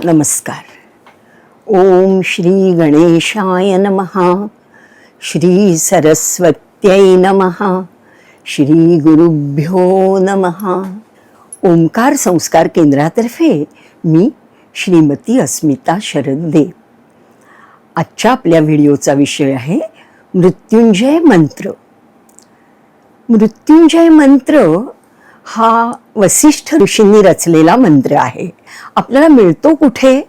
नमस्कार. ओम श्री गणेशाय नमः. श्री सरस्वत्यै नमः. श्री गुरुभ्यो नमः. ओंकार संस्कार केंद्रातर्फे मी श्रीमती अस्मिता शरद देव. आजच्या आपल्या व्हिडिओचा विषय आहे मृत्युंजय मंत्र. मृत्युंजय मंत्र हा वसिष्ठ ऋषींनी रचलेला मंत्र आहे. आपल्याला मिळतो कुठे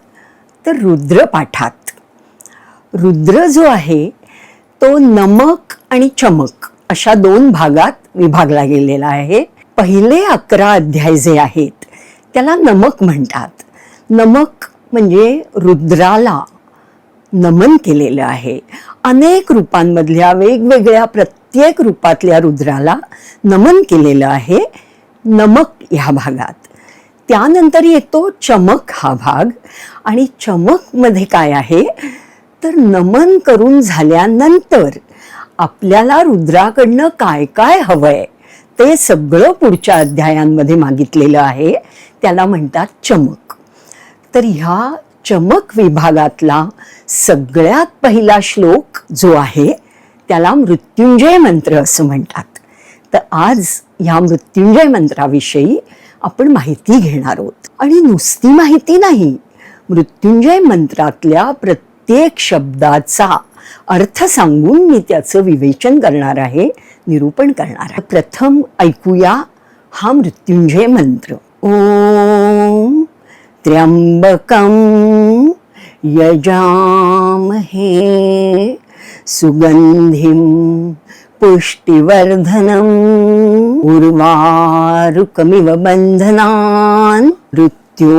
तर रुद्रपाठात. रुद्र जो आहे तो नमक आणि चमक अशा दोन भागात विभागला गेलेला आहे. पहिले 11 अध्याय जे आहेत त्याला नमक म्हणतात. नमक म्हणजे रुद्राला नमन केलेलं आहे. अनेक रूपांमधल्या वेगवेगळ्या प्रत्येक रूपातल्या रुद्राला नमन केलेलं आहे नमक ह्या भागात. त्यानंतर येतो चमक हा भाग. आणि चमक मध्ये काय आहे तर नमन करून झाल्यानंतर आपल्याला रुद्राकडनं काय काय हवंय ते सगळं पुढच्या अध्यायांमध्ये मागितलेलं आहे. त्याला म्हणतात चमक. तर ह्या चमक विभागातला सगळ्यात पहिला श्लोक जो आहे त्याला मृत्युंजय मंत्र असं म्हणतात. तर आज ह्या मृत्युंजय मंत्राविषयी आपण माहिती घेणार आहोत. आणि नुसती माहिती नाही, मृत्युंजय मंत्रातल्या प्रत्येक शब्दाचा अर्थ सांगून मी त्याचं विवेचन करणार आहे, निरूपण करणार आहे. प्रथम ऐकूया हा मृत्युंजय मंत्र. ओम त्र्यंबकं यजामहे सुगंधिं पुष्टिवर्धनम् उर्वारुकमिव बंधनान् मृत्योर्मुक्षीय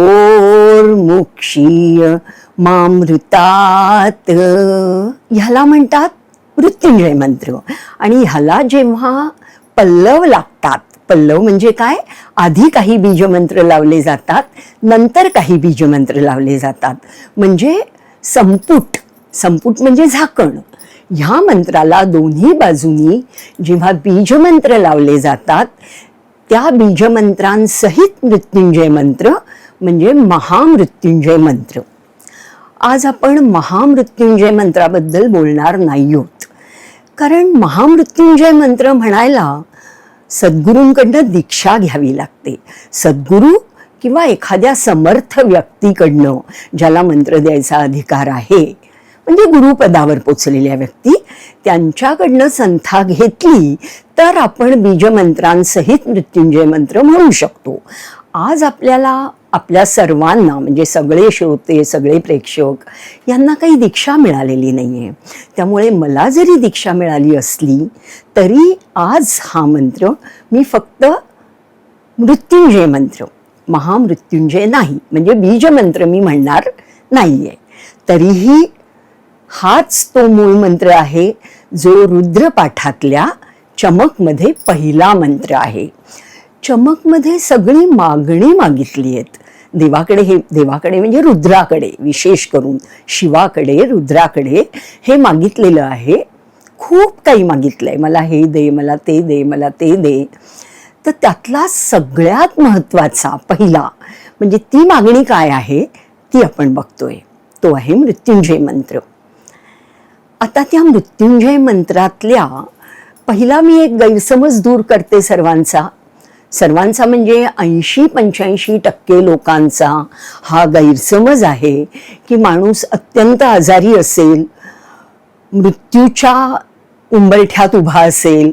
मामृतात्. ह्याला म्हणतात मृत्युंजय मंत्र. आणि ह्याला जेव्हा पल्लव लागतात, पल्लव म्हणजे काय, आधी काही बीजमंत्र लावले जातात, नंतर काही बीजमंत्र लावले जातात. म्हणजे संपुट, संपुट म्हणजे झाकण. ह्या मंत्राला दोन्ही बाजूनी जेव्हा बीजमंत्र लावले जातात त्या बीजमंत्रांसहित मृत्युंजय मंत्र म्हणजे महामृत्युंजय मंत्र. आज आपण महामृत्युंजय मंत्राबद्दल बोलणार नाही आहोत, कारण महामृत्युंजय मंत्र म्हणायला सद्गुरूंकडनं दीक्षा घ्यावी लागते. सद्गुरू किंवा एखाद्या समर्थ व्यक्तीकडनं ज्याला मंत्र द्यायचा अधिकार आहे, म्हणजे गुरुपदावर पोचलेल्या व्यक्ती, त्यांच्याकडनं संथा घेतली तर आपण बीजमंत्रांसहित मृत्युंजय मंत्र म्हणू शकतो. आज आपल्याला आपल्या सर्वांना म्हणजे सगळे श्रोते, सगळे प्रेक्षक यांना काही दीक्षा मिळालेली नाही आहे. त्यामुळे मला जरी दीक्षा मिळाली असली तरी आज हा मंत्र मी फक्त मृत्युंजय मंत्र, महामृत्युंजय नाही, म्हणजे बीजमंत्र मी म्हणणार नाही आहे. तरीही हाच तो मूळ मंत्र आहे जो रुद्रपाठातल्या चमकमध्ये पहिला मंत्र आहे. चमकमध्ये सगळी मागणी मागितली आहेत देवाकडे. हे देवाकडे म्हणजे रुद्राकडे, विशेष करून शिवाकडे, रुद्राकडे हे मागितलेलं आहे. खूप काही मागितलंय, मला हे दे, मला ते दे, मला ते दे. तर त्यातला सगळ्यात महत्त्वाचा पहिला म्हणजे ती मागणी काय आहे ती आपण बघतोय, तो आहे मृत्युंजय मंत्र. आता त्या मृत्युंजय मंत्रातल्या पहिला मी एक गैरसमज दूर करते सर्वांचा. सर्वांचा म्हणजे 80-85% लोकांचा हा गैरसमज आहे की माणूस अत्यंत आजारी असेल, मृत्यूच्या उंबरठ्यात उभा असेल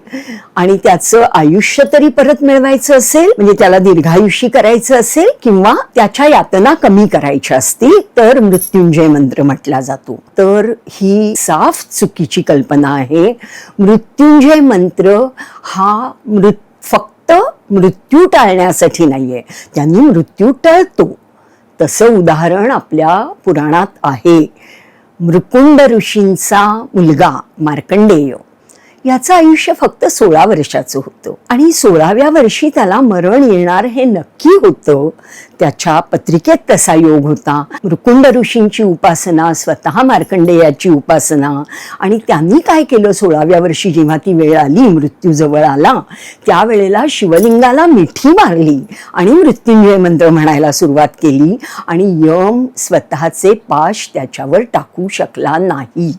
आणि त्याचं आयुष्य तरी परत मिळवायचं असेल, म्हणजे त्याला दीर्घायुषी करायचं असेल किंवा त्याच्या यातना कमी करायच्या असतील तर मृत्युंजय मंत्र म्हटला जातो. तर ही साफ चुकीची कल्पना आहे. मृत्युंजय मंत्र हा फक्त मृत्यू टाळण्यासाठी नाहीये, त्यांनी मृत्यू टळतो. तसं उदाहरण आपल्या पुराणात आहे. मृकुंड ऋषींचा मुलगा मार्कंडेय याचं आयुष्य फक्त 16 वर्षाचं होतं आणि 16व्या वर्षी त्याला मरण येणार हे नक्की होतं. त्याच्या पत्रिकेत तसा योग होता. मृकुंड ऋषींची उपासना, स्वतः मार्कंडेयाची उपासना. आणि त्यांनी काय केलं, 16व्या वर्षी जेव्हा ती वेळ आली, मृत्यू जवळ आला, त्यावेळेला शिवलिंगाला मिठी मारली आणि मृत्युंजय मंत्र म्हणायला सुरुवात केली आणि यम स्वतःचे पाश त्याच्यावर टाकू शकला नाही.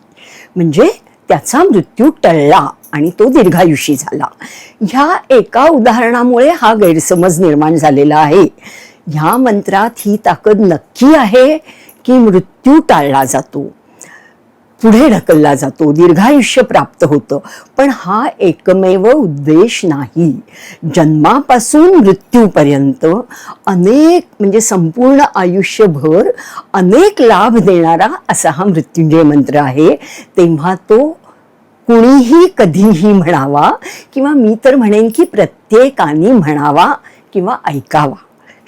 म्हणजे त्याचा मृत्यू टळला आणि तो दीर्घायुषी झाला. ह्या एका उदाहरणामुळे हा गैरसमज निर्माण झालेला आहे. ह्या मंत्रात ही ताकद नक्की आहे की मृत्यू टाळला जातो, पुढे ढकलला जातो, दीर्घायुष्य प्राप्त होतं. पण हा एकमेव उद्देश नाही. जन्मापासून मृत्यूपर्यंत अनेक, म्हणजे संपूर्ण आयुष्यभर अनेक लाभ देणारा असा हा मृत्युंजय मंत्र आहे. तेव्हा तो कुणीही कधीही म्हणावा, किंवा मी तर म्हणेन की प्रत्येकाने म्हणावा किंवा ऐकावा,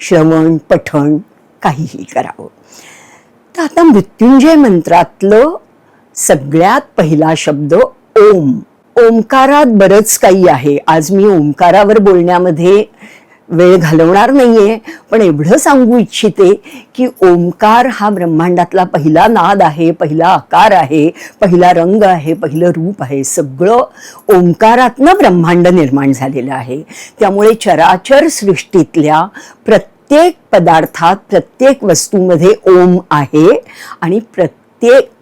श्रवण पठण काहीही करावं. तर आता मृत्युंजय मंत्रातलं सगळ्यात पहिला शब्द ओम. ओंकारात बरंच काही आहे. आज मी ओंकारावर बोलण्यामध्ये वेळ घालवणार नाहीये, पण एवढं सांगू इच्छिते की ओंकार हा ब्रह्मांडातला पहिला नाद आहे, पहिला आकार आहे, पहिला रंग आहे, पहिलं रूप आहे. सगळं ओंकारातनं ब्रह्मांड निर्माण झालेलं आहे. त्यामुळे चराचर सृष्टीतल्या प्रत्येक पदार्थात, प्रत्येक वस्तूमध्ये ओम आहे आणि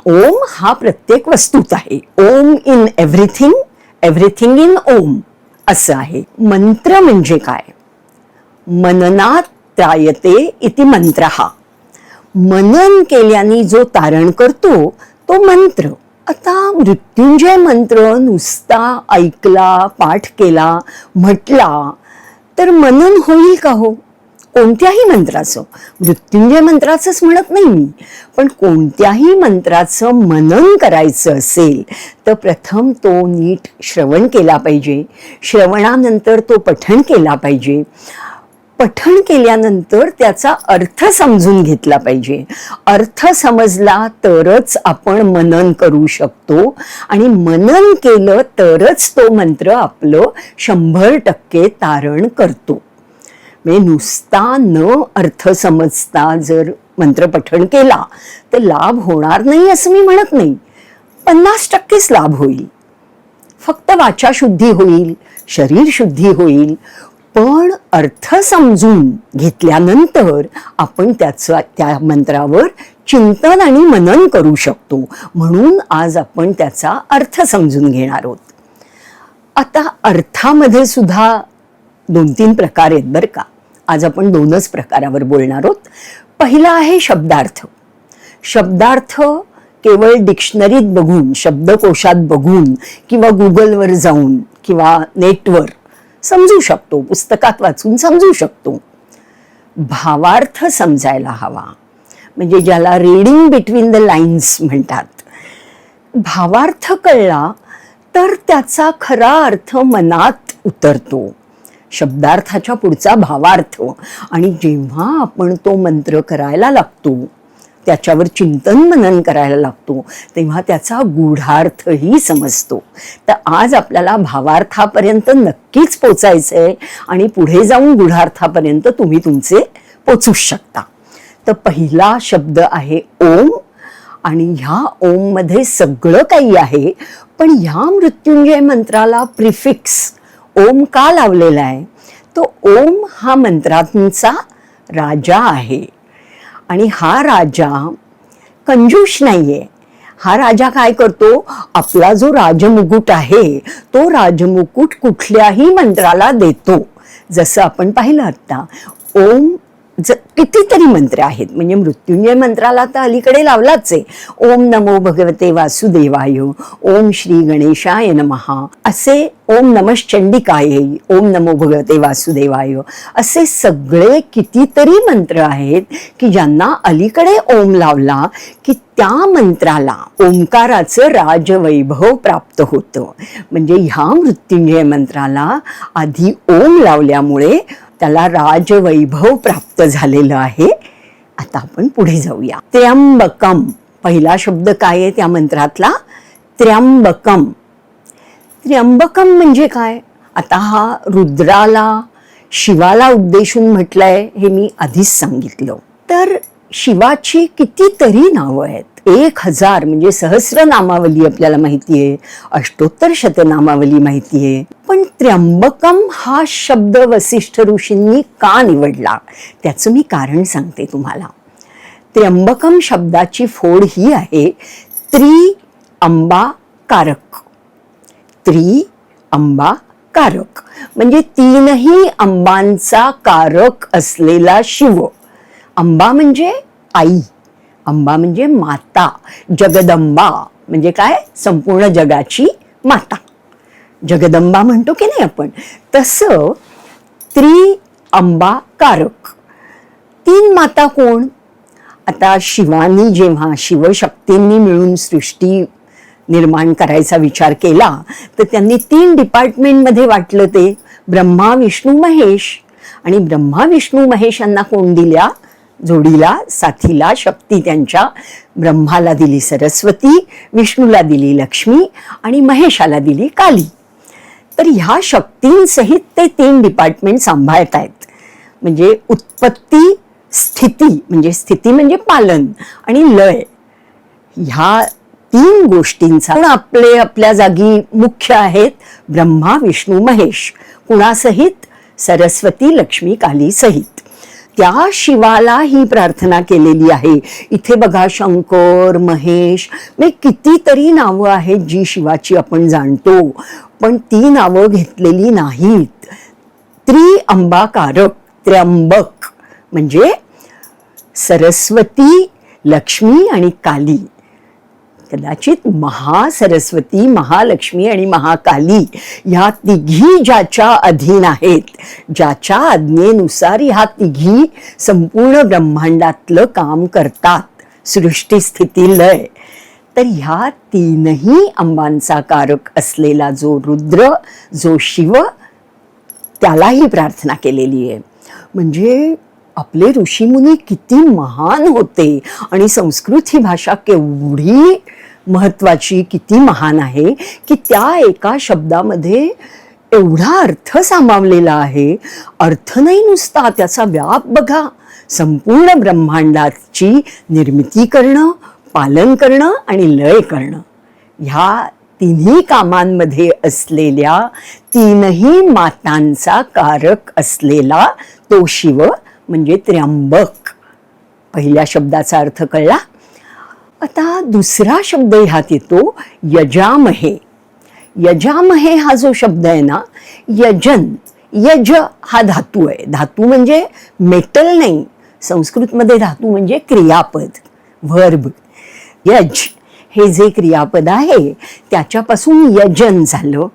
ओम हा प्रत्येक वस्तूत आहे. ओम इन एव्हरीथिंग, एव्हरीथिंग इन ओम असं आहे. मंत्र म्हणजे काय? मननात त्रायते इति मंत्रः. मनन केल्याने जो तारण करतो तो मंत्र. आता मृत्युंजय मंत्र नुसता ऐकला, पाठ केला, म्हटला तर मनन होईल का हो? कोणत्याही मंत्राचं, मृत्युंजय मंत्राचंच म्हणत नाही मी, पण कोणत्याही मंत्राचं मनन करायचं असेल तर प्रथम तो नीट श्रवण केला पाहिजे. श्रवणानंतर तो पठण केला पाहिजे. पठण केल्यानंतर त्याचा अर्थ समजून घेतला पाहिजे. अर्थ समजला तरच आपण मनन करू शकतो आणि मनन केलं तरच तो मंत्र आपलं 100% तारण करतो. म्हणजे नुसता न अर्थ समजता जर मंत्र पठण केला तर लाभ होणार नाही असं मी म्हणत नाही. 50%च लाभ होईल. फक्त वाचा शुद्धी होईल, शरीर शुद्धी होईल. पण अर्थ समजून घेतल्यानंतर आपण त्या मंत्रावर चिंतन आणि मनन करू शकतो. म्हणून आज आपण त्याचा अर्थ समजून घेणार आहोत. आता अर्थामध्ये सुद्धा 2-3 प्रकार आहेत बरं का. आज आपण 2च प्रकारावर बोलणार आहोत. पहिला आहे शब्दार्थ. शब्दार्थ केवळ डिक्शनरीत बघून, शब्दकोशात बघून किंवा गुगलवर जाऊन किंवा नेटवर समजू शकतो, पुस्तकात वाचून समजू शकतो. भावार्थ समजायला हवा, म्हणजे ज्याला रीडिंग बिटवीन द लाईन्स म्हणतात. भावार्थ कळला तर त्याचा खरा अर्थ मनात उतरतो. शब्दार्थाच्या पुढचा भावार्थ. आणि जेव्हा आपण तो मंत्र करायला लागतो, त्याच्यावर चिंतन मनन करायला लागतो, तेव्हा त्याचा गूढार्थही समजतो. तर आज आपल्याला भावार्थापर्यंत नक्कीच पोचायचंय आणि पुढे जाऊन गूढार्थापर्यंत तुम्ही तुमचे पोचूच शकता. तर पहिला शब्द आहे ओम. आणि ह्या ओम मध्ये सगळं काही आहे. पण ह्या मृत्युंजय मंत्राला प्रिफिक्स ओम का लावलेला आहे? तो ओम हा मंत्रांचा राजा आहे. आणि हा राजा कंजूष नाहीये. हा राजा काय करतो? आपला जो राजमुकुट आहे तो राजमुकुट कुठल्याही मंत्राला देतो. जसं आपण पाहिलं आता, ओम कितीतरी मंत्र आहेत. म्हणजे मृत्युंजय मंत्राला तर अलीकडे लावलाच आहे. ओम नमो भगवते वासुदेवाय, ओम श्री गणेशाय नमः, असे ओम नमश्चंडिकाय, ओम नमो भगवते वासुदेवाय, असे सगळे कितीतरी मंत्र आहेत की ज्यांना अलीकडे ओम लावला की त्या मंत्राला ओंकाराचं राजवैभव प्राप्त होतं. म्हणजे ह्या मृत्युंजय मंत्राला आधी ओम लावल्यामुळे त्याला राजवैभव प्राप्त झालेलं आहे. आता आपण पुढे जाऊया. त्र्यंबकम पहिला शब्द काय आहे त्या मंत्रातला? त्र्यंबकम. त्र्यंबकम म्हणजे काय? आता हा रुद्राला शिवाला उद्देशून म्हटलंय हे मी आधीच सांगितलं. तर शिवाची कितीतरी नावं आहेत. 1000 म्हणजे सहस्र नामावली आपल्याला माहितीये, अष्टोत्तर शतनामावली माहितीये. पण त्र्यंबकम हा शब्द वसिष्ठ ऋषींनी का निवडला त्याचं मी कारण सांगते तुम्हाला. त्र्यंबकम शब्दाची फोड ही आहे त्रिअंबाकारक. त्रिअंबाकारक म्हणजे तीनही अंबांचा कारक असलेला शिव. अंबा म्हणजे आई, अंबा म्हणजे माता, जगदंबा म्हणजे काय? संपूर्ण जगाची माता, जगदंबा म्हणतो की नाही आपण, तसं त्रिअंबाकारक. 3 माता कोण? आता शिवानी जेव्हा शिवशक्तींनी मिळून सृष्टी निर्माण करायचा विचार केला तर त्यांनी 3 डिपार्टमेंटमध्ये वाटलं ते ब्रह्मा विष्णू महेश. आणि ब्रह्मा विष्णू महेशांना कोण दिल्या जोडीला, साथीला शक्ती? त्यांच्या ब्रह्माला दिली सरस्वती, विष्णूला दिली लक्ष्मी आणि महेशाला दिली काली. तर ह्या शक्तींसहित ते 3 डिपार्टमेंट सांभाळतायत. म्हणजे उत्पत्ती, स्थिती म्हणजे स्थिती म्हणजे पालन आणि लय, ह्या 3 गोष्टींचा आपले आपल्या जागी मुख्य आहेत ब्रह्मा विष्णू महेश, कुणासहित? सरस्वती लक्ष्मी काली सहित. त्या शिवाला ही प्रार्थना केलेली आहे. इथे बघा शंकर, महेश म्हणजे कितीतरी नावं आहेत जी शिवाची आपण जाणतो, पण ती नावं घेतलेली नाहीत. त्रिअंबाकारक, त्र्यंबक म्हणजे सरस्वती, लक्ष्मी आणि काली. कदाचित महासरस्वती, महालक्ष्मी आणि महाकाली ह्या तिघी ज्याच्या अधीन आहेत, ज्याच्या आज्ञेनुसार ह्या तिघी संपूर्ण ब्रह्मांडातलं काम करतात, सृष्टी स्थिती लय. तर ह्या 3ही अंबांचा कारक असलेला जो रुद्र, जो शिव, त्यालाही प्रार्थना केलेली आहे. म्हणजे आपले ऋषीमुनी किती महान होते आणि संस्कृत ही भाषा केवढी महत्वाची, किती महान आहे की त्या एका शब्दामध्ये एवढा अर्थ सामावलेला आहे. अर्थ नाही नुसता, त्याचा व्याप बघा. संपूर्ण ब्रह्मांडाची निर्मिती करणं, पालन करणं आणि लय करणं, ह्या 3ही कामांमध्ये असलेल्या 3ही मातांचा कारक असलेला तो शिव म्हणजे त्र्यंबक. पहिल्या शब्दाचा अर्थ कळला. आता दुसरा शब्द ह्यात येतो यजामहे. यजामहे हा जो शब्द आहे ना, यजन, यज हा धातू आहे. धातू म्हणजे मेटल नाही, संस्कृतमध्ये धातू म्हणजे क्रियापद, व्हर्ब. यज हे जे क्रियापद आहे त्याच्यापासून यजन झालं.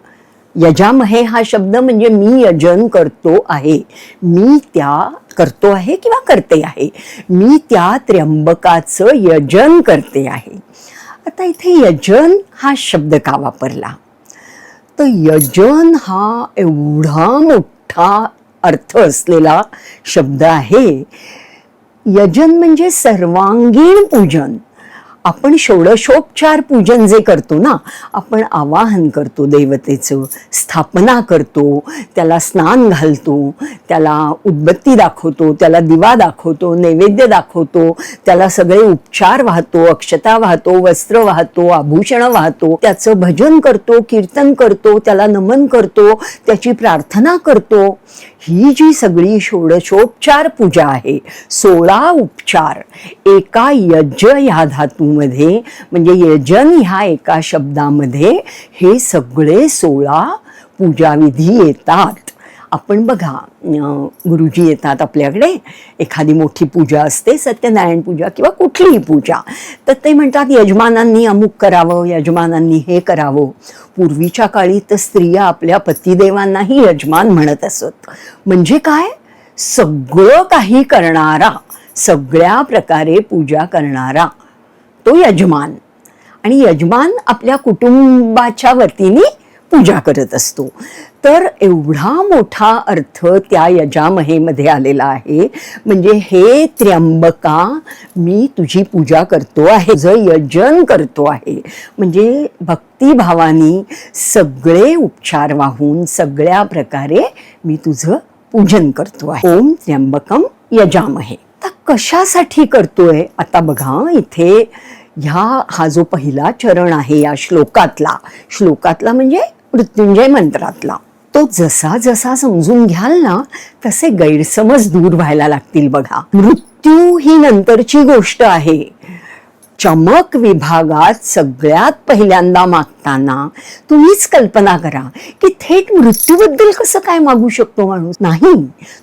यजामहे हा शब्द म्हणजे मी यजन करतो आहे, मी त्या करतो आहे किंवा करते आहे, मी त्या त्र्यंबकाचं यजन करते आहे. आता इथे यजन हा शब्द का वापरला? तर यजन हा एवढा मोठा अर्थ असलेला शब्द आहे. यजन म्हणजे सर्वांगीण पूजन. आपण षोडशोपचार पूजन जे करतो ना, आपण आवाहन करतो देवतेचं, स्थापना करतो, त्याला स्नान घालतो, त्याला उदबत्ती दाखवतो, त्याला दिवा दाखवतो, नैवेद्य दाखवतो, त्याला सगळे उपचार वाहतो, अक्षता वाहतो, वस्त्र वाहतो, आभूषणं वाहतो, त्याचं भजन करतो, कीर्तन करतो, त्याला नमन करतो, त्याची प्रार्थना करतो. ही जी सगळी षोडशोपचार पूजा आहे, 16 उपचार एका यज ह्या धातूमध्ये म्हणजे यजन ह्या एका शब्दामध्ये हे सगळे 16 पूजाविधी येतात. आपण बघा, गुरुजी येतात आपल्याकडे, एखादी मोठी पूजा असते, सत्यनारायण पूजा किंवा कुठलीही पूजा, तर ते म्हणतात यजमानांनी अमुक करावं, यजमानांनी हे करावं. पूर्वीच्या काळी तर स्त्रिया आपल्या पतिदेवांनाही यजमान म्हणत असत. म्हणजे काय? सगळं काही करणारा, सगळ्या प्रकारे पूजा करणारा तो यजमान. आणि यजमान आपल्या कुटुंबाच्या वतीने पूजा करत असतो. तर एवढा मोठा अर्थ त्या यजामहेमध्ये आलेला आहे. म्हणजे हे त्र्यंबका, मी तुझी पूजा करतो आहे, तुझं यजन करतो आहे. म्हणजे भक्तिभावानी सगळे उपचार वाहून सगळ्या प्रकारे मी तुझं पूजन करतो आहे. ओम त्र्यंबकम यजामहे. आता कशासाठी करतोय? आता बघा इथे हा जो पहिला चरण आहे या श्लोकातला म्हणजे मृत्युंजय मंत्रातला, तो जसा जसा समजून घ्याल ना तसे गैरसमज दूर व्हायला लागतील. बघा, मृत्यू ही नंतरची गोष्ट आहे. चमक विभागात सगळ्यात पहिल्यांदा मागताना तुम्हीच कल्पना करा की थेट मृत्यूबद्दल कसं काय मागू शकतो माणूस? नाही,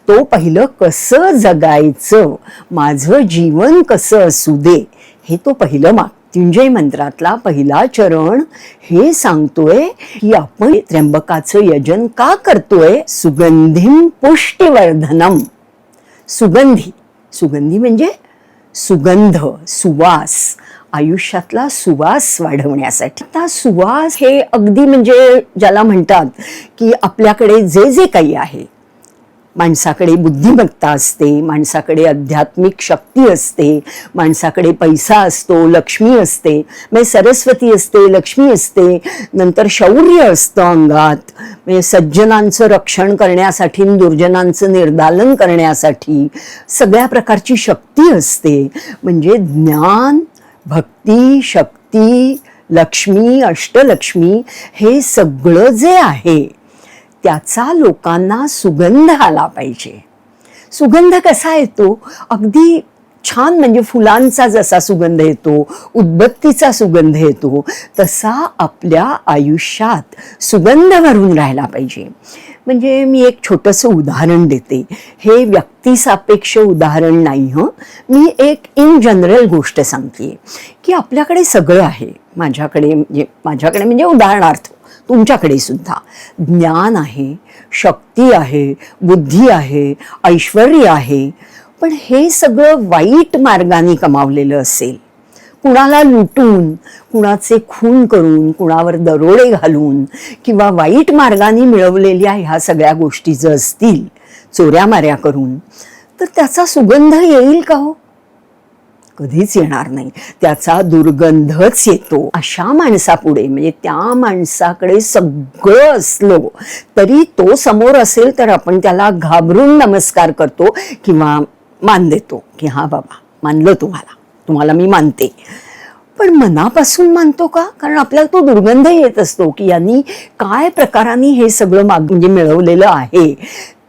तो पहिलं कसं जगायचं, माझं जीवन कसं असू दे, हे तो पहिलं मृत्युंजय मंत्रातला पहिला चरण हे सांगतोय की आपण त्र्यंबकाचं यजन का करतोय. सुगंधिम पुष्टिवर्धनम. सुगंधी म्हणजे सुगंध, सुवास, आयुष्यातला सुवास वाढवण्यासाठी. आता सुवास हे अगदी म्हणजे ज्याला म्हणतात की आपल्याकडे जे जे काही आहे, माणसाकडे बुद्धिमत्ता असते, माणसाकडे आध्यात्मिक शक्ती असते, माणसाकडे पैसा असतो, लक्ष्मी असते, म्हणजे सरस्वती असते, लक्ष्मी असते, नंतर शौर्य असतं अंगात, म्हणजे सज्जनांचं रक्षण करण्यासाठी, दुर्जनांचं निर्दालन करण्यासाठी सगळ्या प्रकारची शक्ती असते. म्हणजे ज्ञान, भक्ती, शक्ती, लक्ष्मी, अष्टलक्ष्मी हे सगळं जे आहे त्याचा लोकांना सुगंध आला पाहिजे. सुगंध कसा येतो? अगदी छान, म्हणजे फुलांचा जसा सुगंध येतो, उदबत्तीचा सुगंध येतो, तसा आपल्या आयुष्यात सुगंध भरून राहायला पाहिजे. म्हणजे मी एक छोटंसं उदाहरण देते. हे व्यक्तिसापेक्ष उदाहरण नाही हं, मी एक इन जनरल गोष्ट सांगते की आपल्याकडे सगळं आहे. माझ्याकडे म्हणजे उदाहरणार्थ तुमच्याकडे सुद्धा ज्ञान आहे, शक्ती आहे, बुद्धी आहे, ऐश्वर्य आहे, पण हे सगळं वाईट मार्गाने कमावलेलं असेल, कुणाला लुटून, कुणाचे खून करून, कुणावर दरोडे घालून किंवा वाईट मार्गाने मिळवलेल्या ह्या सगळ्या गोष्टी जर असतील, चोऱ्यामाऱ्या करून, तर त्याचा सुगंध येईल का हो? कधीच येणार नाही. त्याचा दुर्गंधच येतो. अशा माणसापुढे, म्हणजे त्या माणसाकडे सगळं असलो तरी तो समोर असेल तर आपण त्याला घाबरून नमस्कार करतो किंवा मान देतो की हा बाबा, मानलं तुम्हाला मी मानते. पण मनापासून मानतो का? कारण आपल्याला तो दुर्गंध येत असतो की यांनी काय प्रकाराने हे सगळं म्हणजे मिळवलेलं आहे.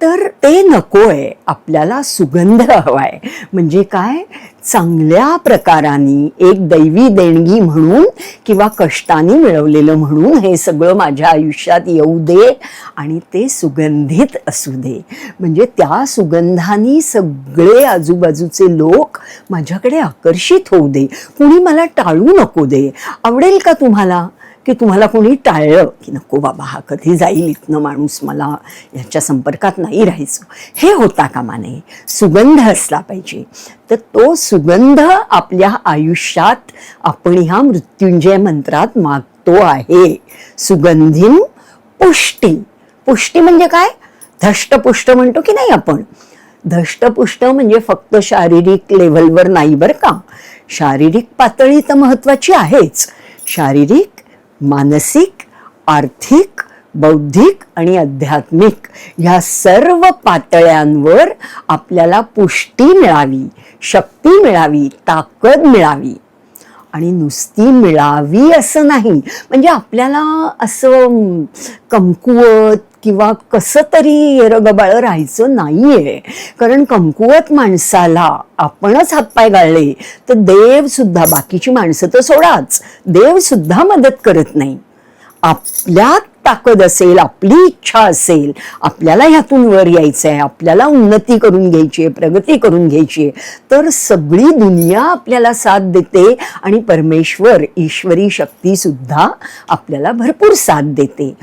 तर ते नकोय, आपल्याला सुगंध हवाय. म्हणजे काय? चांगल्या प्रकाराने, एक दैवी देणगी म्हणून किंवा कष्टाने मिळवलेलं म्हणून हे सगळं माझ्या आयुष्यात येऊ दे आणि ते सुगंधित असू दे. म्हणजे त्या सुगंधाने सगळे आजूबाजूचे लोक माझ्याकडे आकर्षित होऊ दे. कुणी मला टाळू नको दे. आवडेल का तुम्हाला की तुम्हाला कोणी टाळलं की नको बाबा, हा कधी जाईल इथनं माणूस, मला याच्या संपर्कात नाही राहायचं, हे होता कामा नये. सुगंध असला पाहिजे. तर तो सुगंध आपल्या आयुष्यात आपण ह्या मृत्युंजय मंत्रात मागतो आहे. सुगंधीन पुष्टी. पुष्टी म्हणजे काय? धष्टपुष्ट म्हणतो की नाही आपण. धष्टपुष्ट म्हणजे फक्त शारीरिक लेव्हलवर नाही बरं का. शारीरिक पातळी तर महत्वाची आहेच. शारीरिक, मानसिक, आर्थिक, बौद्धिक आणि आध्यात्मिक ह्या सर्व पातळ्यांवर आपल्याला पुष्टी मिळावी, शक्ती मिळावी, ताकद मिळावी. आणि नुसती मिळावी असं नाही, म्हणजे आपल्याला असं कमकुवत किंवा कसं तरी येरगबाळं राहायचं नाहीये. कारण कमकुवत माणसाला आपणच हातपाय गाळले तर देव सुद्धा, बाकीची माणसं तर सोडाच, देव सुद्धा मदत करत नाही. आपल्यात ताकद असेल, आपली इच्छा असेल, आपल्याला ह्यातून वर यायचं आहे, आपल्याला उन्नती करून घ्यायची आहे, प्रगती करून घ्यायची आहे, तर सगळी दुनिया आपल्याला साथ देते आणि परमेश्वर, ईश्वरी शक्ती सुद्धा आपल्याला भरपूर साथ देते.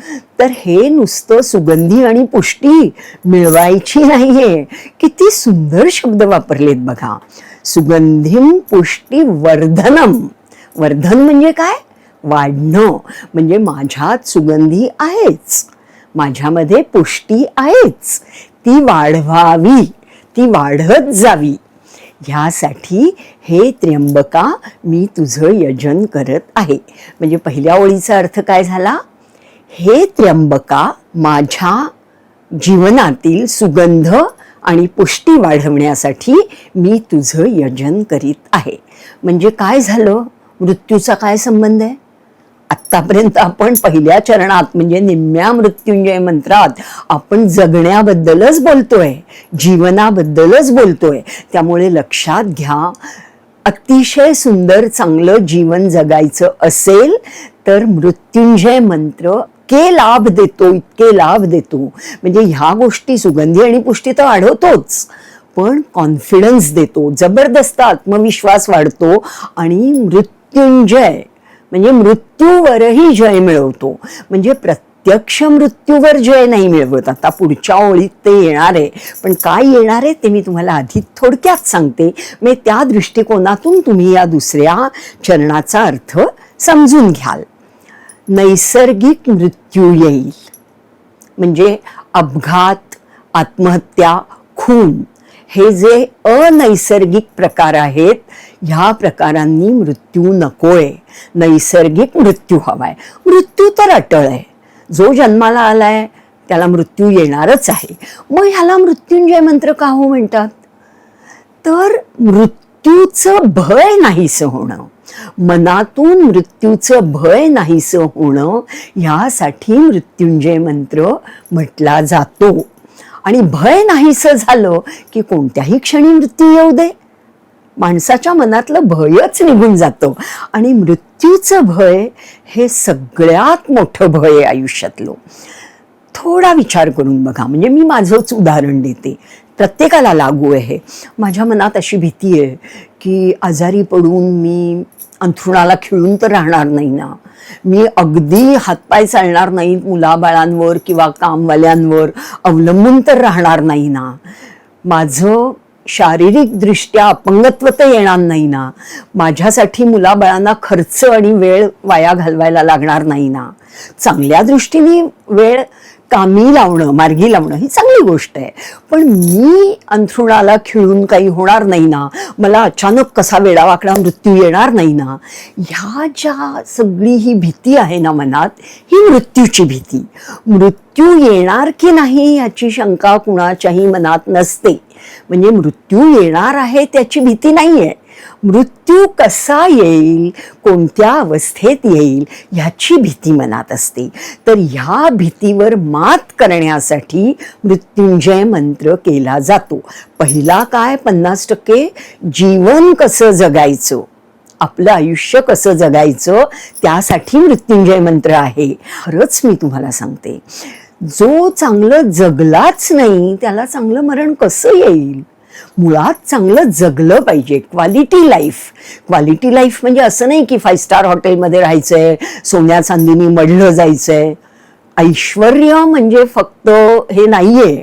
तर हे नुसतं सुगंधी आणि पुष्टी मिळवायची नाहीये. किती सुंदर शब्द वापरलेत बघा. सुगंधिम पुष्टी वर्धनम. वर्धन म्हणजे काय? वाढणं. म्हणजे माझ्यात सुगंधी आहेच, माझ्यामध्ये पुष्टी आहेच, ती वाढवावी, ती वाढत जावी, ह्यासाठी हे त्र्यंबका मी तुझं यजन करत आहे. म्हणजे पहिल्या ओळीचा अर्थ काय झाला? हे त्र्यंबका, माझ्या जीवनातील सुगंध आणि पुष्टी वाढवण्यासाठी मी तुझं यजन करीत आहे. म्हणजे काय झालं? मृत्यूचा काय संबंध आहे? आत्तापर्यंत आपण पहिल्या चरणात म्हणजे निम्म्या मृत्युंजय मंत्रात आपण जगण्याबद्दलच बोलतोय, जीवनाबद्दलच बोलतोय. त्यामुळे लक्षात घ्या, अतिशय सुंदर चांगलं जीवन जगायचं असेल तर मृत्युंजय मंत्र इतके लाभ देतो, इतके लाभ देतो. म्हणजे ह्या गोष्टी सुगंधी आणि पुष्टी तर वाढवतोच, पण कॉन्फिडन्स देतो, जबरदस्त आत्मविश्वास वाढतो आणि मृत्युंजय म्हणजे मृत्यूवरही जय मिळवतो. म्हणजे प्रत्यक्ष मृत्यूवर जय नाही मिळवत. आता पुढच्या ओळीत ते येणार आहे, पण काय येणार आहे ते मी तुम्हाला आधी थोडक्यात सांगते. मग त्या दृष्टिकोनातून तुम्ही या दुसऱ्या चरणाचा अर्थ समजून घ्याल. नैसर्गिक मृत्यू येईल म्हणजे अपघात, आत्महत्या, खून हे जे अनैसर्गिक प्रकार आहेत, ह्या प्रकारांनी मृत्यू नकोय. नैसर्गिक मृत्यू हवाय. मृत्यू तर अटळ आहे, जो जन्माला आलाय त्याला मृत्यू येणारच आहे. मग ह्याला मृत्युंजय मंत्र का हो म्हणतात? तर मृत्यूचं भय नाहीसं होणं, मनातून मृत्यूचं भय नाहीसं होणं, ह्यासाठी मृत्युंजय मंत्र म्हटला जातो. आणि भय नाहीसं झालं की कोणत्याही क्षणी मृत्यू येऊ दे, माणसाच्या मनातलं भयच निघून जातं. आणि मृत्यूचं भय हे सगळ्यात मोठं भय आहे आयुष्यातलं. थोडा विचार करून बघा. म्हणजे मी माझंच उदाहरण देते, प्रत्येकाला लागू आहे. माझ्या मनात अशी भीती आहे की आजारी पडून मी अंथरुणाला खिळून तर राहणार नाही ना, मी अगदी हातपाय चालणार नाहीत, मुलाबाळांवर किंवा कामवाल्यांवर अवलंबून तर राहणार नाही ना, माझं शारीरिकदृष्ट्या अपंगत्व तर येणार नाही ना, माझ्यासाठी मुलाबाळांना खर्च आणि वेळ वाया घालवायला लागणार नाही ना. चांगल्या दृष्टीने वेळ कामी लावणं, मार्गी लावणं ही चांगली गोष्ट आहे, पण मी अंथरुणाला खिळून काही होणार नाही ना, मला अचानक कसा वेडावाकडा मृत्यू येणार नाही ना. ह्या ज्या सगळी ही भीती आहे ना मनात, ही मृत्यूची भीती. मृत्यू येणार की नाही याची शंका कुणाच्याही मनात नसते. म्हणजे मृत्यू येणार आहे त्याची भीती नाहीये. मृत्यू कसा येईल, कोणत्या अवस्थेत येईल ह्याची भीती मनात असते. तर ह्या भीतीवर मात करण्यासाठी मृत्युंजय मंत्र केला जातो. पहिला काय, 50% जीवन कसं जगायचं, आपलं आयुष्य कसं जगायचं, त्यासाठी मृत्युंजय मंत्र आहे. खरंच मी तुम्हाला सांगते, जो चांगलं जगलाच नाही त्याला चांगलं मरण कसं येईल? मुळात चांगलं जगलं पाहिजे. Quality life. क्वालिटी लाईफ म्हणजे असं नाही की 5 स्टार हॉटेलमध्ये राहायचंय, सोन्या चांदीनी मढलं जायचंय. ऐश्वर्य म्हणजे फक्त हे नाहीये,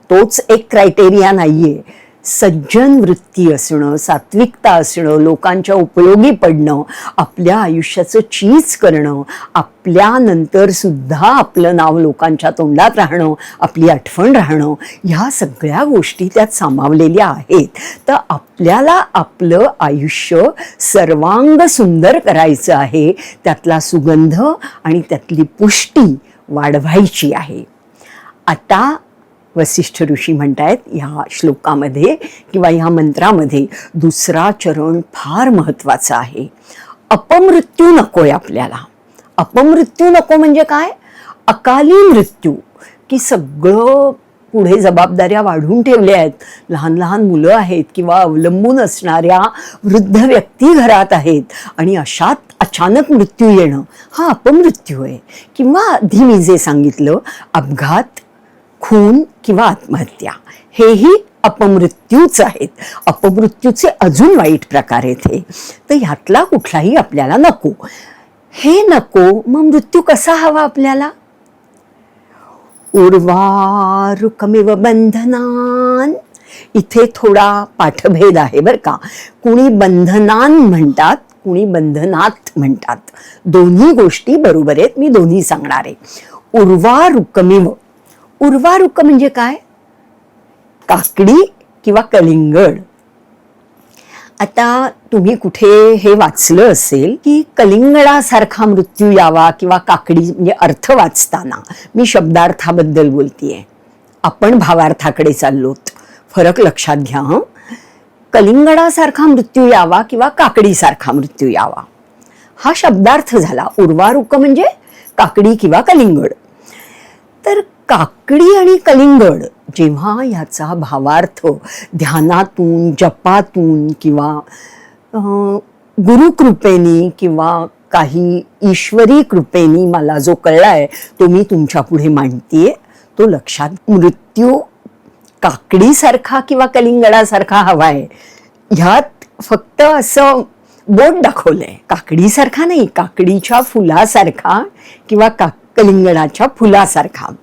तोच एक क्रायटेरिया नाहीये. सज्जन वृत्ती असणं, सात्विकता असणं, लोकांच्या उपयोगी पडणं, आपल्या आयुष्याचं चीज करणं, आपल्यानंतर सुद्धा आपलं नाव लोकांच्या तोंडात राहणं, आपली आठवण राहणं, ह्या सगळ्या गोष्टी त्यात सामावलेल्या आहेत. तर आपल्याला आपलं आयुष्य सर्वांग सुंदर करायचं आहे, त्यातला सुगंध आणि त्यातली पुष्टी वाढवायची आहे. आता वसिष्ठ ऋषी म्हणतायत ह्या श्लोकामध्ये किंवा ह्या मंत्रामध्ये दुसरा चरण फार महत्वाचा आहे. अपमृत्यू नकोय आपल्याला. अपमृत्यू नको म्हणजे काय? अकाली मृत्यू, की सगळं पुढे जबाबदाऱ्या वाढून ठेवल्या आहेत, लहान लहान मुलं आहेत किंवा अवलंबून असणाऱ्या वृद्ध व्यक्ती घरात आहेत आणि अशात अचानक मृत्यू येणं हा अपमृत्यू आहे. किंवा आधी मी जे सांगितलं, अपघात, खून किंवा आत्महत्या, हेही अपमृत्यूच आहेत. अपमृत्यूचे अजून वाईट प्रकार आहेत हे. तर ह्यातला कुठलाही आपल्याला नको. हे नको, मग मृत्यू कसा हवा आपल्याला? उर्वारुकमिव बंधनान. इथे थोडा पाठभेद आहे बरं का. कुणी बंधनान म्हणतात, कुणी बंधनात म्हणतात. दोन्ही गोष्टी बरोबर आहेत, मी दोन्ही सांगणार आहे. उर्वारुकमिव उर्वारुक म्हणजे काय? काकडी किंवा कलिंगड. आता तुम्ही कुठे हे वाचलं असेल की कलिंगडासारखा मृत्यू यावा किंवा काकडी, म्हणजे अर्थ वाचताना मी शब्दार्थाबद्दल बोलतीये, आपण भावार्थाकडे चाललोत. फरक लक्षात घ्या हं. कलिंगडासारखा मृत्यू यावा किंवा काकडीसारखा मृत्यू यावा हा शब्दार्थ झाला. उर्वारुक म्हणजे काकडी किंवा कलिंगड. तर काकडी आणि कलिंगड जेव्हा याचा भावार्थ ध्यानातून, जपातून किंवा गुरुकृपेनी किंवा काही ईश्वरी कृपेनी मला जो कळलाय तो मी तुमच्या पुढे मांडतीये, तो लक्षात. मृत्यू काकडीसारखा किंवा कलिंगडासारखा हवाय, ह्यात फक्त असं बोट दाखवलंय. काकडीसारखा नाही, काकडीच्या फुलासारखा किंवा कलिंगडाच्या फुलासारखा.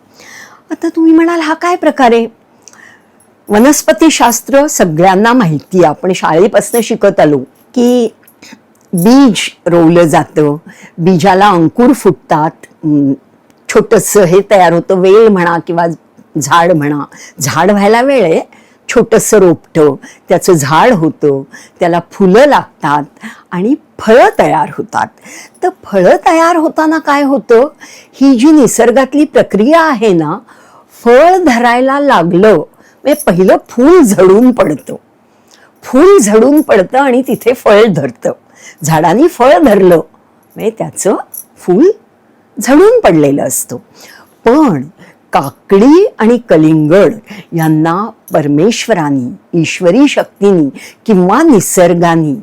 आता तुम्ही म्हणाल हा काय प्रकार आहे? वनस्पतीशास्त्र सगळ्यांना माहिती आहे, आपण शाळेपासून शिकत आलो की बीज रोवलं जातं, बीजाला अंकुर फुटतात, छोटंसं हे तयार होतं, वेल म्हणा किंवा झाड म्हणा. झाड व्हायला वेळ आहे, छोटंसं रोपटं, त्याचं झाड होतं, त्याला फुलं लागतात आणि फळं तयार होतात. तर फळं तयार होताना काय होतं, ही जी निसर्गातली प्रक्रिया आहे ना, फळ धरायला लागलं म्हणजे पहिलं फूल झडून पडतं, फूल झडून पडतं आणि तिथे फळ धरतं. झाडाने फळ धरलं म्हणजे त्याचं फूल झडून पडलेलं असतं. पण काकडी आणि कलिंगड यांना परमेश्वरानी, ईश्वरी शक्तीनी किंवा निसर्गानी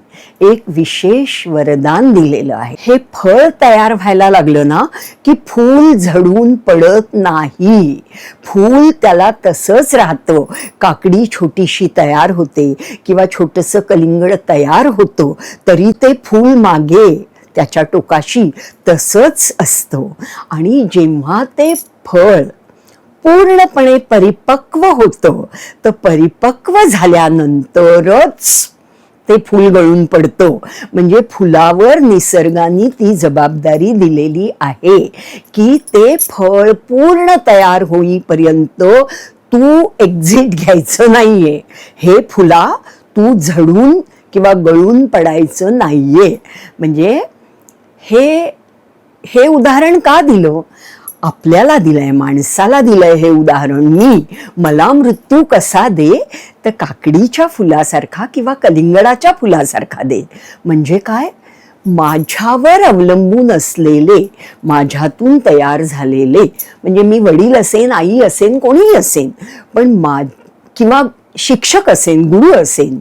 एक विशेष वरदान दिलेलं आहे. हे फळ तयार व्हायला लागलं ना की फूल झडून पडत नाही, फूल त्याला तसंच राहतं. काकडी छोटीशी तयार होते किंवा छोटंसं कलिंगड तयार होतं तरी ते फूल मागे त्याच्या टोकाशी तसंच असतं. आणि जेव्हा ते फळ पूर्णपणे परिपक्व होतं तर परिपक्व झाल्यानंतरच ते फूल गळून पडतं. म्हणजे फुलावर निसर्गाने ती जबाबदारी दिलेली आहे की ते फळ पूर्ण तयार होईपर्यंत तू एक्झिट घ्यायचं नाहीये, हे फुला तू झडून किंवा गळून पडायचं नाहीये. म्हणजे हे उदाहरण का दिलं? आपल्याला दिलंय, माणसाला दिलंय हे उदाहरण. मला मृत्यू कसा दे, तर काकडीच्या फुलासारखा किंवा कलिंगडाच्या फुलासारखा दे. म्हणजे काय? माझ्यावर अवलंबून असलेले, माझ्यातून तयार झालेले, म्हणजे मी वडील असेन, आई असेन, कोणीही असेन, पण किंवा शिक्षक असेन, गुरु असेन.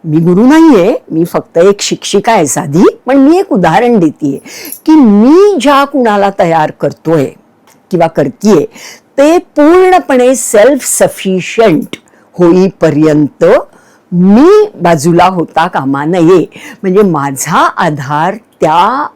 मी गुरु नाहीये, मी फक्त एक शिक्षिका आहे साधी, पण मी एक उदाहरण देतीये की मी ज्या कुणाला तयार करतोय किंवा करतीये ते पूर्णपणे सेल्फ सफिशियंट होईपर्यंत मी बाजूला होता कामा नये. म्हणजे माझा आधार त्या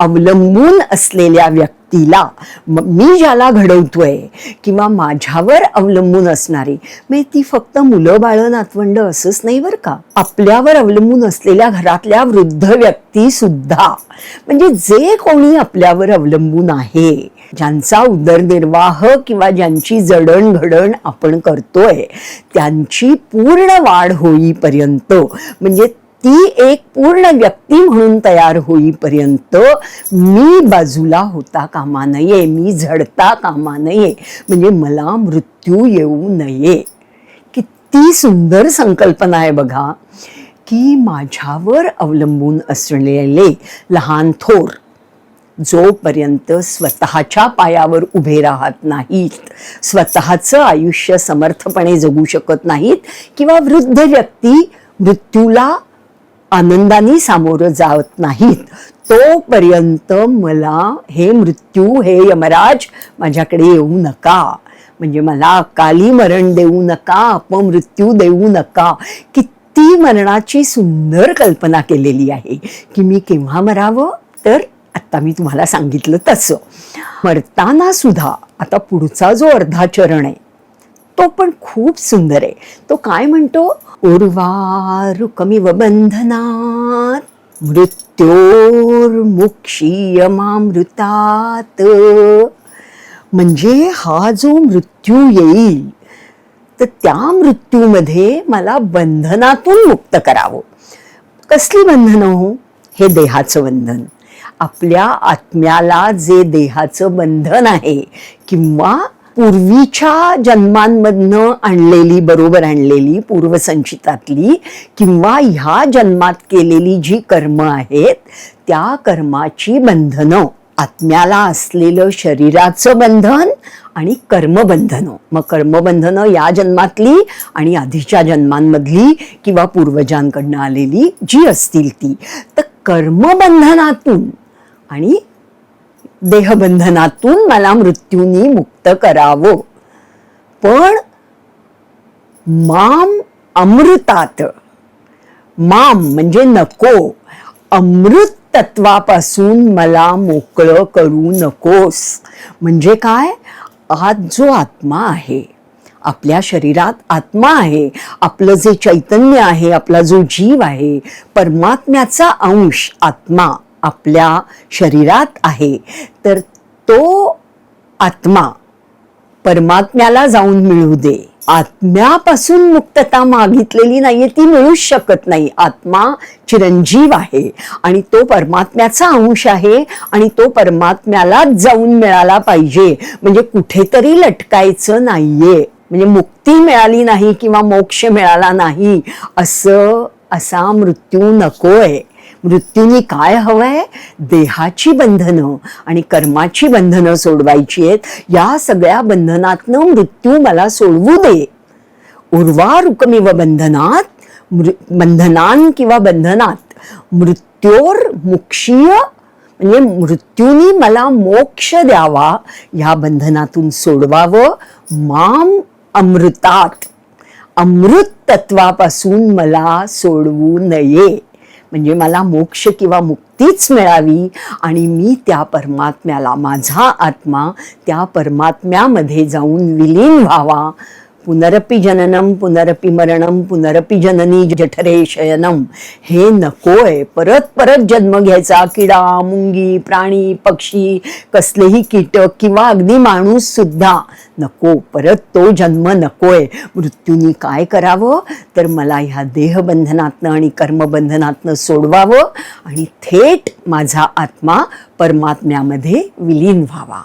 अवलंबून असलेल्या व्यक्तीला, मी ज्याला घडवतोय किंवा माझ्यावर अवलंबून असणारी, म्हणजे ती फक्त मुलं बाळं नातवंड असंच नाही बरं का, आपल्यावर अवलंबून असलेल्या घरातल्या वृद्ध व्यक्ती सुद्धा, म्हणजे जे कोणी आपल्यावर अवलंबून आहे, ज्यांचा उदरनिर्वाह किंवा ज्यांची जडणघडण आपण करतोय, त्यांची पूर्ण वाढ होईपर्यंत, म्हणजे ती एक पूर्ण व्यक्ती म्हणून तयार होईपर्यंत मी बाजूला होता कामा नये, मी झडता कामा नये, म्हणजे मला मृत्यू येऊ नये. किती सुंदर संकल्पना आहे बघा, की माझ्यावर अवलंबून असलेले लहान थोर जोपर्यंत स्वतःच्या पायावर उभे राहत नाहीत, स्वतःचं आयुष्य समर्थपणे जगू शकत नाहीत, किंवा वृद्ध व्यक्ती मृत्यूला आनंदाने सामोरं जात नाहीत, तोपर्यंत मला हे मृत्यू, हे यमराज माझ्याकडे येऊ नका, म्हणजे मला अकाली मरण देऊ नका, अपमृत्यू देऊ नका. किती मरणाची सुंदर कल्पना केलेली आहे की मी केव्हा मरावं, तर आता मी तुम्हाला सांगितलं तसं. मरताना सुद्धा आता पुढचा जो अर्धा चरण आहे तो पण खूप सुंदर आहे. तो काय म्हणतो? उर्वारुकमिव बंधनात मृत्योर्मुक्षीयमामृतात् म्हणजे हा जो मृत्यू येईल तर त्या मृत्यूमध्ये मला बंधनातून मुक्त करावं. कसली बंधनं हो? हे देहाचं बंधन. आपल्या आत्म्याला जे देहाचं बंधन आहे किंवा पूर्वीच्या जन्मांमधनं आणलेली, बरोबर आणलेली पूर्वसंचितातली किंवा ह्या जन्मात केलेली जी कर्म आहेत त्या कर्माची बंधनं, आत्म्याला असलेलं शरीराचं बंधन आणि कर्मबंधनं. मग कर्मबंधनं या जन्मातली आणि आधीच्या जन्मांमधली किंवा पूर्वजांकडनं आलेली जी असतील ती. तर कर्मबंधनातून आणि देहबंधनातून मला मृत्यूनी मुक्त करावं. पण माम अमृतात, माम म्हणजे नको, अमृत तत्वापासून मला मोकळं करू नकोस. म्हणजे काय? आज जो आत्मा आहे, आपल्या शरीरात आत्मा आहे, आपलं जे चैतन्य आहे, आपला जो जीव आहे, परमात्म्याचा अंश आत्मा आपल्या शरीरात आहे, तर तो आत्मा परमात्म्याला जाऊन मिळू दे. आत्म्यापासून मुक्तता मागितलेली नाहीये, ती मिळूच शकत नाही. आत्मा चिरंजीव आहे आणि तो परमात्म्याचा अंश आहे आणि तो परमात्म्यालाच जाऊन मिळाला पाहिजे. म्हणजे कुठेतरी लटकायचं नाहीये. म्हणजे मुक्ती मिळाली नाही किंवा मोक्ष मिळाला नाही असा मृत्यू नकोय. मृत्यूनी काय हवंय? देहाची बंधनं आणि कर्माची बंधनं सोडवायची आहेत. या सगळ्या बंधनातनं मृत्यू मला सोडवू दे. उर्वा रुकमिव बंधनात, बंधनान किंवा बंधनात मृत्योर मुक्षीय, म्हणजे मृत्यूनी मला मोक्ष द्यावा, या बंधनातून सोडवावं. माम अमृतात, अमृत तत्वापासून मला सोडवू नये. म्हणजे मला मोक्ष किंवा मुक्तीच मिळावी आणि मी त्या परमात्म्याला, माझा आत्मा त्या परमात्म्यामध्ये जाऊन विलीन व्हावा. पुनरपि जननम पुनरपि मरणम पुनरपि जननी जठरे शयनम, हे नकोय. परत परत जन्म घ्यायचा. किडा, मुंगी, प्राणी, पक्षी, कसलेही कीटक किंवा अगदी माणूस सुद्धा नको. परत तो जन्म नकोय. मृत्यूनी काय करावं? तर मला ह्या देहबंधनातनं आणि कर्मबंधनातनं सोडवावं आणि थेट माझा आत्मा परमात्म्यामध्ये विलीन व्हावा.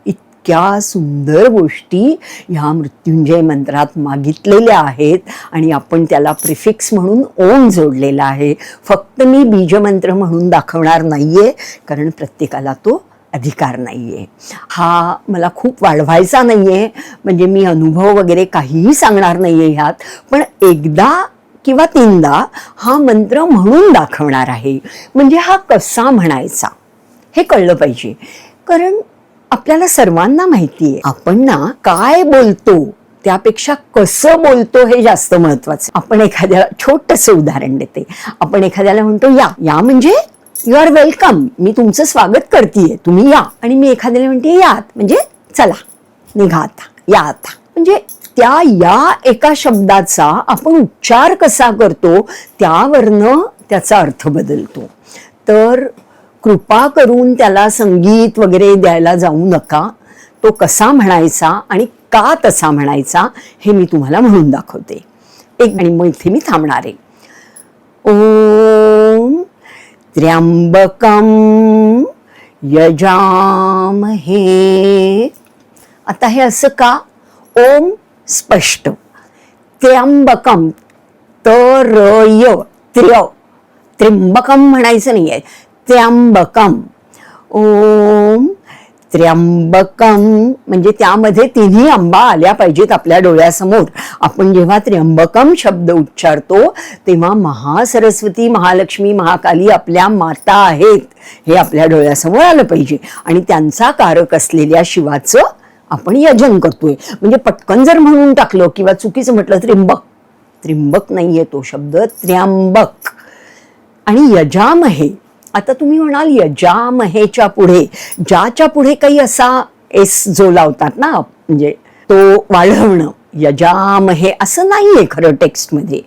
इतक्या सुंदर गोष्टी ह्या मृत्युंजय मंत्रात मागितलेल्या आहेत आणि आपण त्याला प्रिफिक्स म्हणून ओम जोडलेला आहे. फक्त मी बीजमंत्र म्हणून दाखवणार नाहीये, कारण प्रत्येकाला तो अधिकार नाहीये. हा मला खूप वाढवायचा नाहीये, म्हणजे मी अनुभव वगैरे काहीही सांगणार नाहीये ह्यात. पण एकदा किंवा तीनदा हा मंत्र म्हणून दाखवणार आहे. म्हणजे हा कसा म्हणायचा हे कळलं पाहिजे. कारण आपल्याला सर्वांना माहिती आहे, आपण ना काय बोलतो त्यापेक्षा कसं बोलतो हे जास्त महत्वाचं. आपण एखाद्याला छोटंसं उदाहरण देते. आपण एखाद्याला म्हणतो या, या म्हणजे यू आर वेलकम, मी तुमचं स्वागत करतेय, तुम्ही या. आणि मी एखाद्याला म्हणते यात म्हणजे चला निघा आता, या आता. म्हणजे त्या या एका शब्दाचा आपण उच्चार कसा करतो त्यावरनं त्याचा अर्थ बदलतो. तर कृपा करून त्याला संगीत वगैरे द्यायला जाऊ नका. तो कसा म्हणायचा आणि का तसा म्हणायचा हे मी तुम्हाला म्हणून दाखवते. एक आणि मग इथे मी थांबणार आहे. ओम त्र्यंबकम यजामहे. आता हे असं का? ओम स्पष्ट, त्र्यंबकम तरय, त्र्यंबकम म्हणायचं नाहीये, त्र्यंबकम. ओम त्र्यंबकम म्हणजे त्यामध्ये तिन्ही अंबा आल्या पाहिजेत आपल्या डोळ्यासमोर. आपण जेव्हा त्र्यंबकम शब्द उच्चारतो तेव्हा महासरस्वती, महालक्ष्मी, महाकाली आपल्या माता आहेत हे आपल्या डोळ्यासमोर आलं पाहिजे. आणि त्यांचा कारक असलेल्या शिवाचं आपण यजन करतोय. म्हणजे पटकन जर म्हणून टाकलं किंवा चुकीचं म्हटलं त्र्यंबक, त्र्यंबक नाहीये तो शब्द, त्र्यंबक. आणि यजामहे, आता तुम्ही म्हणाल यजामहेच्या पुढे, ज्याच्या पुढे काही असा एस जो लावतात ना, म्हणजे तो वाढवणं, यजामहे असं नाहीये खरं टेक्स्टमध्ये.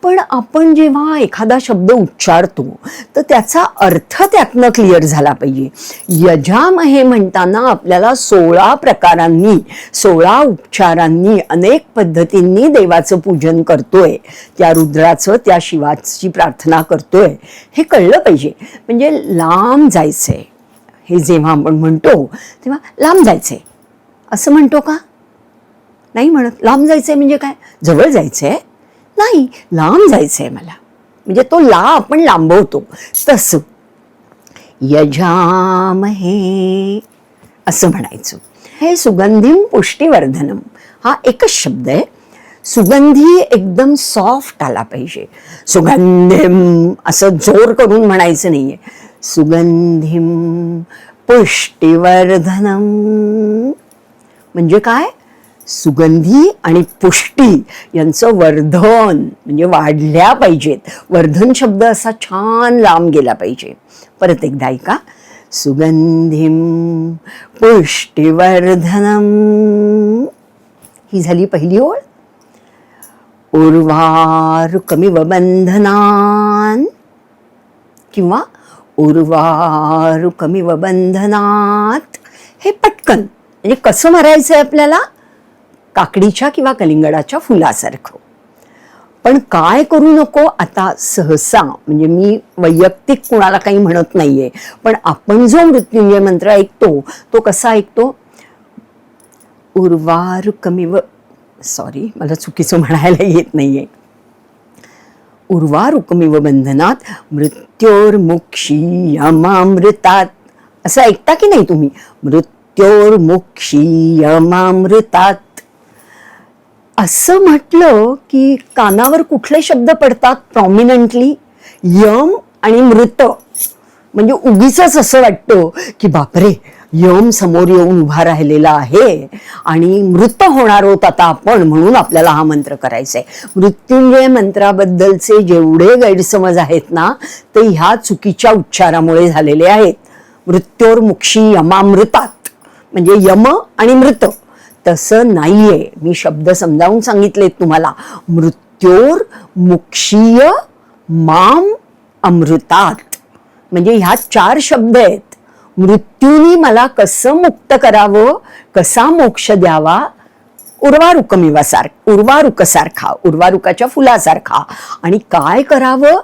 पण आपण जेव्हा एखादा शब्द उच्चारतो तर त्याचा अर्थ त्यातनं क्लिअर झाला पाहिजे. यजामहे म्हणताना आपल्याला 16 प्रकारांनी 16 उपचारांनी अनेक पद्धतींनी देवाचं पूजन करतोय, त्या रुद्राचं त्या शिवाची प्रार्थना करतोय हे कळलं पाहिजे. म्हणजे लांब जायचंय हे जेव्हा आपण म्हणतो तेव्हा लांब जायचंय असं म्हणतो का? नाही म्हणत. लांब जायचंय म्हणजे काय? जवळ जायचंय नाही, लांब जायचंय मला, म्हणजे तो ला आपण लांबवतो तसं. यजामहे असं म्हणायचं. हे सुगंधिम पुष्टिवर्धनम हा एकच शब्द आहे. सुगंधी एकदम सॉफ्ट आला पाहिजे. सुगंधिम असं जोर करून म्हणायचं नाहीये. सुगंधिम पुष्टिवर्धनम म्हणजे काय? सुगंधी आणि पुष्टी यांचं वर्धन म्हणजे वाढल्या पाहिजेत. वर्धन शब्द असा छान लांब गेला पाहिजे. परत एकदा ऐका. सुगंधिम पुष्टिवर्धनम ही झाली पहिली ओळ. उर्वारुकमिव बंधनान किंवा उर्वारुकमिव बंधनात हे पटकन म्हणजे कसं मारायचंय आपल्याला? काकडीच्या किंवा कलिंगडाच्या फुलासारखं. पण काय करू नको आता सहसा, म्हणजे मी वैयक्तिक कुणाला काही म्हणत नाहीये, पण आपण जो मृत्युंजय मंत्र ऐकतो तो कसा ऐकतो? उर्वारुकमिव, सॉरी मला चुकीचं म्हणायला येत नाहीये. उर्वारुकमिव बंधनात मृत्योर्मुक्षीयमामृतात असं ऐकता की नाही तुम्ही? मृत्योर्मुक्षीयमामृतात असं म्हटलं की कानावर कुठले शब्द पडतात प्रॉमिनंटली? यम आणि मृत. म्हणजे उगीच असं वाटतं की बापरे, यम समोर येऊन उभा राहिलेला आहे आणि मृत होणार आहोत आता आपण, म्हणून आपल्याला हा मंत्र करायचा आहे. मृत्युंजय मंत्राबद्दलचे जेवढे गैरसमज आहेत ना ते ह्या चुकीच्या उच्चारामुळे झालेले आहेत. मृत्योर्मुक्षी यमामृतात म्हणजे यम आणि मृत. तसं नाहीये. मी शब्द समजावून सांगितलेत तुम्हाला. मृत्योर्मुक्षीय माम अमृतात म्हणजे ह्या 4 शब्द आहेत. मृत्यूनी मला कसं मुक्त करावं, कसा मोक्ष द्यावा? उर्वारुकासारखा, उर्वारुकाच्या फुलासारखा. आणि काय करावं?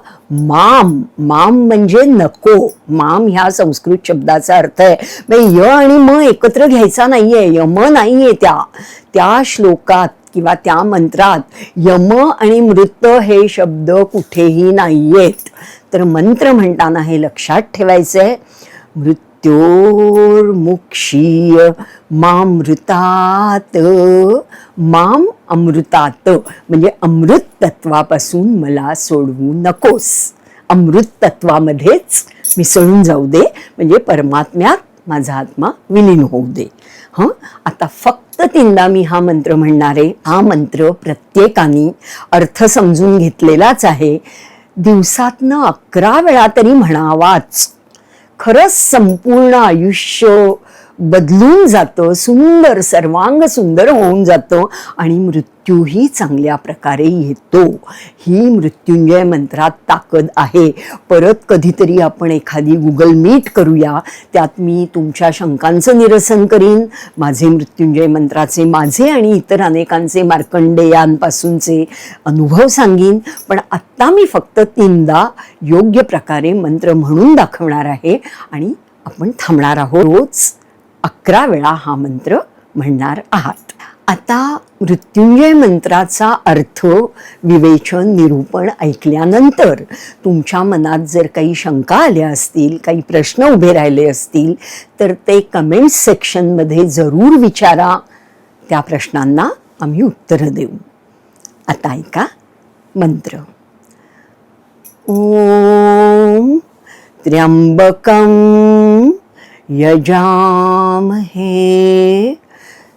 माम. माम म्हणजे नको. माम ह्या संस्कृत शब्दाचा अर्थ आहे, म्हणजे य आणि म एकत्र घ्यायचा नाहीये. यम नाहीये त्या श्लोकात किंवा त्या मंत्रात. यम आणि मृत हे शब्द कुठेही नाहीयेत. तर मंत्र म्हणताना हे लक्षात ठेवायचंय. मृत्योर्मुक्षीय मामृतात, माम अमृतात म्हणजे अमृत तत्वापासून मला सोडवू नकोस. अमृत तत्वामध्येच मिसळून जाऊ दे, म्हणजे परमात्म्यात माझा आत्मा विलीन होऊ दे. आता फक्त 3दा मी हा मंत्र म्हणणार आहे. हा मंत्र प्रत्येकाने अर्थ समजून घेतलेलाच आहे. दिवसातनं 11 वेळा तरी म्हणावाच. खरंच संपूर्ण आयुष्य बदलून जातं, सुंदर, सर्वांग सुंदर होऊन जातं आणि मृत्यूही चांगल्या प्रकारे येतो. ही मृत्युंजय मंत्रात ताकद आहे. परत कधीतरी आपण एखादी गुगल मीट करूया, त्यात मी तुमच्या शंकांचं निरसन करीन. माझे मृत्युंजय मंत्राचे, माझे आणि इतर अनेकांचे मार्कंडेयांपासूनचे अनुभव सांगीन. पण आत्ता मी फक्त 3दा योग्य प्रकारे मंत्र म्हणून दाखवणार आहे आणि आपण थांबणार आहोत. रोज 11 वेळा हा मंत्र म्हणणार आहात. आता मृत्युंजय मंत्राचा अर्थ, विवेचन, निरूपण ऐकल्यानंतर तुमच्या मनात जर काही शंका आल्या असतील, काही प्रश्न उभे राहिले असतील तर ते कमेंट्स सेक्शनमध्ये जरूर विचारा. त्या प्रश्नांना आम्ही उत्तरं देऊ. आता ऐका मंत्र. ओम त्र्यंबकं यजामहे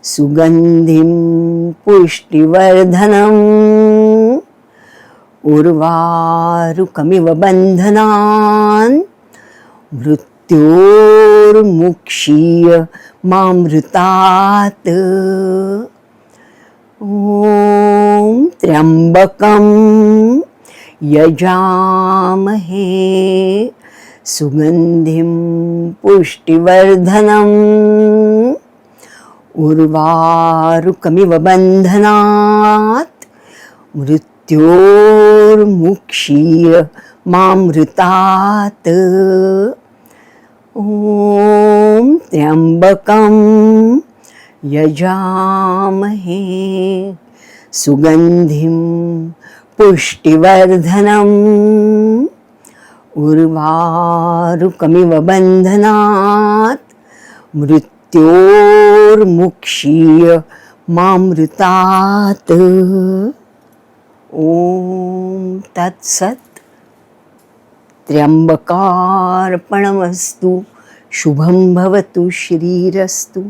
सुगंधिं पुष्टिवर्धनम् उर्वारुकमिव बंधनान् मृत्योर्मुक्षीय मामृतात्. ओम त्र्यंबकं यजामहे सुगन्धिं पुष्टिवर्धनम् उर्वारुकमिव बन्धनात् मृत्योर्मुक्षीय मामृतात्। ॐ त्र्यम्बकं यजामहे सुगन्धिं पुष्टिवर्धनम् उर्वारुकमिव बन्धनात् मृत्योर्मुक्षीय मामृतात्। ॐ तत्सत्। त्र्यम्बकार्पणमस्तु। शुभं भवतु। श्रीरस्तु।